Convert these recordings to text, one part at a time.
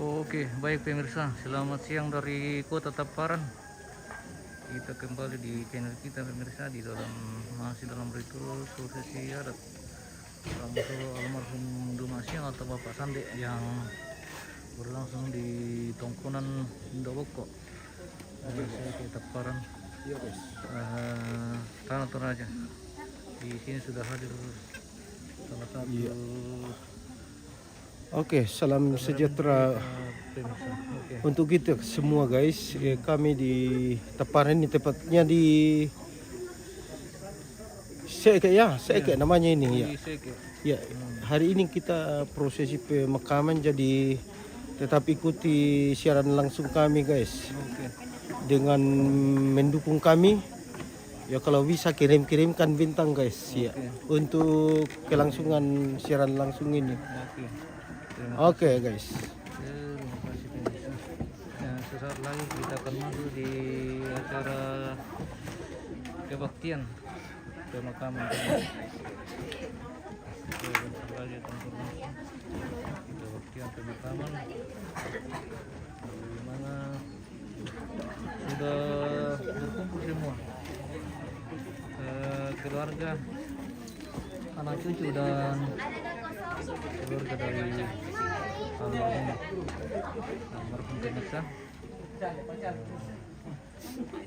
Oke, baik pemirsa, selamat siang dari Kota Taparan. Kita kembali di channel kita pemirsa masih dalam ritual prosesi adat langsung almarhum Dumasiang atau Bapak Sande yang berlangsung di Tongkonan Indowoko, Kota Taparan. Iya guys. Tanah Toraja. Di sini sudah hadir salah satu. Iya. Oke, salam sejahtera untuk kita semua guys. Kami di Taparan ini tepatnya di Seke ya, Seke namanya ini ya. Ya, hari ini kita prosesi pemakaman jadi tetap ikuti siaran langsung kami guys. Dengan mendukung kami. Ya kalau bisa kirim-kirimkan bintang guys ya untuk kelangsungan siaran langsung ini. Oke guys. Terima kasih pemirsa. Nah, sesaat lagi kita akan masuk di acara kebaktian pemakaman. Bentar lagi akan berlangsung kebaktian pemakaman, di mana sudah berkumpul semua keluarga, anak cucu dan keluarga dari almarhum jenazah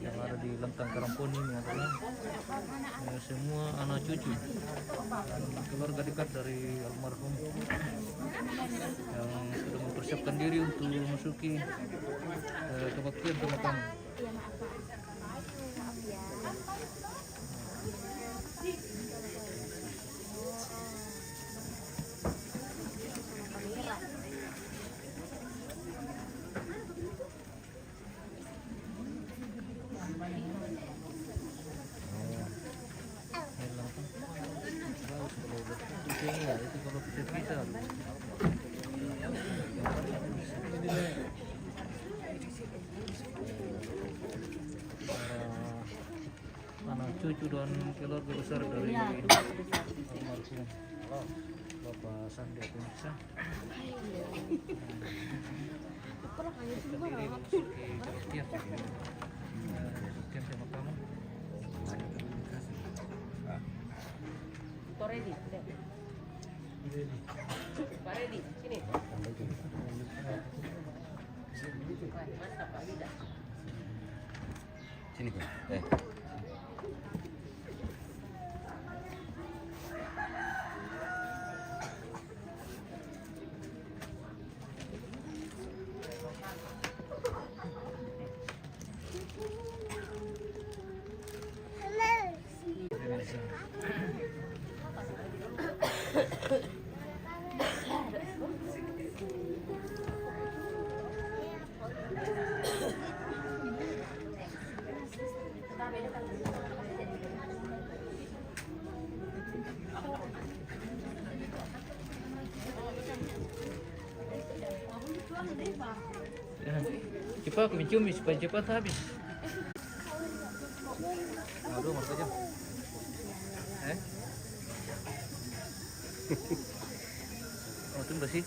yang ada di Lentang Karamponi ini adalah semua anak cucu dan keluarga dekat dari almarhum yang sudah mempersiapkan diri untuk memasuki kebaktian pemakaman. Itu kalau bisa anak cucu dan keluarga besar dari almarhum Bapak Sande pemirsa berdiri memasuki kebaktian pemakaman. Pak Redi, sini. Sini Pak. Cepat mencium supaya cepat habis. Aduh, mas aja. Oh, itu bersih.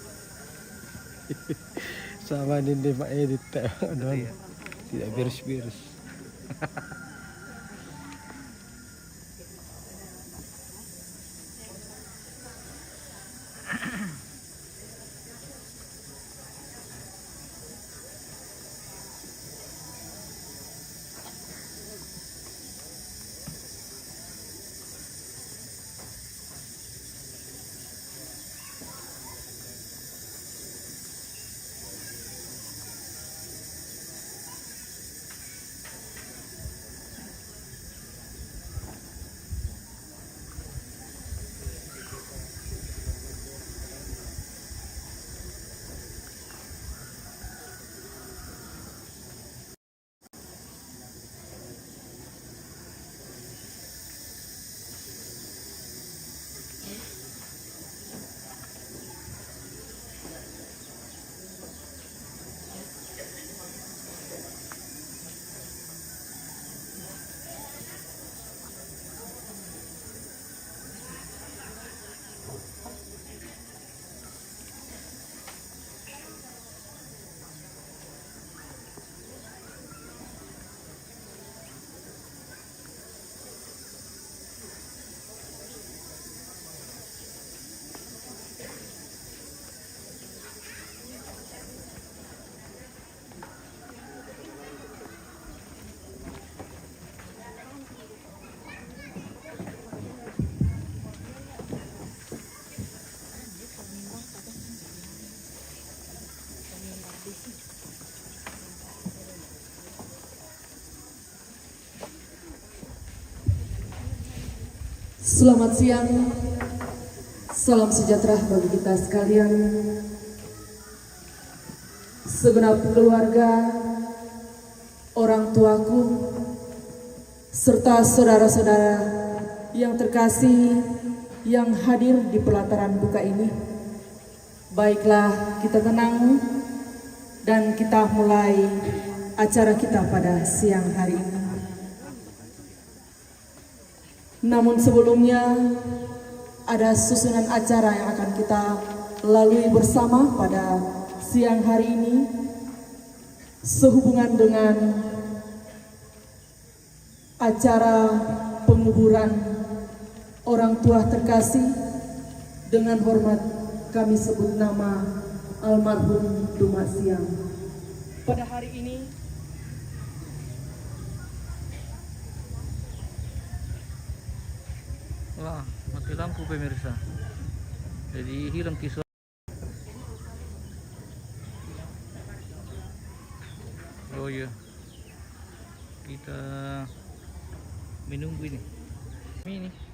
Sama ini Pak Edit tidak beres-beres. Selamat siang, salam sejahtera bagi kita sekalian, segenap keluarga, orang tuaku, serta saudara-saudara yang terkasih yang hadir di pelataran buka ini. Baiklah, kita tenang dan kita mulai acara kita pada siang hari ini. Namun sebelumnya ada susunan acara yang akan kita lalui bersama pada siang hari ini sehubungan dengan acara penguburan orang tua terkasih. Dengan hormat kami sebut nama almarhum Dumasiang. Pada hari ini Wah, mati lampu pemirsa. Jadi hilang kisah. Oh iya. Kita menunggu ini. Ini.